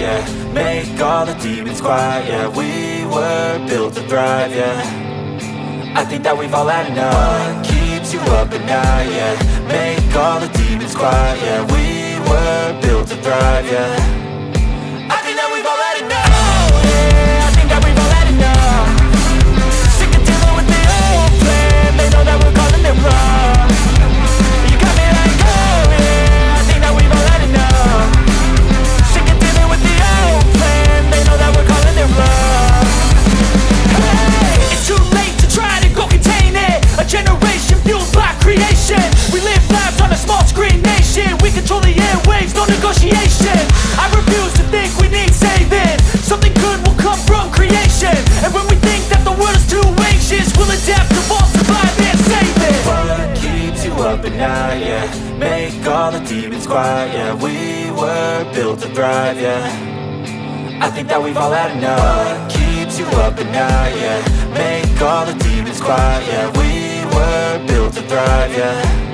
yeah. Make all the demons quiet, yeah. We were built to thrive, yeah. I think that we've all had enough. What keeps you up at night, yeah. Make all the demons quiet, yeah. We were built to thrive, yeah. I think that we've all had enough. Oh yeah, I think that we've all had enough. Sick of dealing with the old plan. They know that we're calling it wrong. You got me like, oh yeah, I think that we've all had enough. Sick of dealing with the old plan. They know that we're calling it wrong. Hey, it's too late to try to go contain it. A generation fueled by creation. We live lives on a small screen nation. We control the airwaves, no negotiation. I refuse to think we need saving. Something good will come from creation. And when we think that the world is too anxious, we'll adapt, evolve, survive and save it. What keeps you up at night, yeah. Make all the demons quiet, yeah. We were built to thrive, yeah. I think that we've all had enough. What keeps you up at night, yeah. Make all the demons quiet, yeah. We were built to thrive, yeah.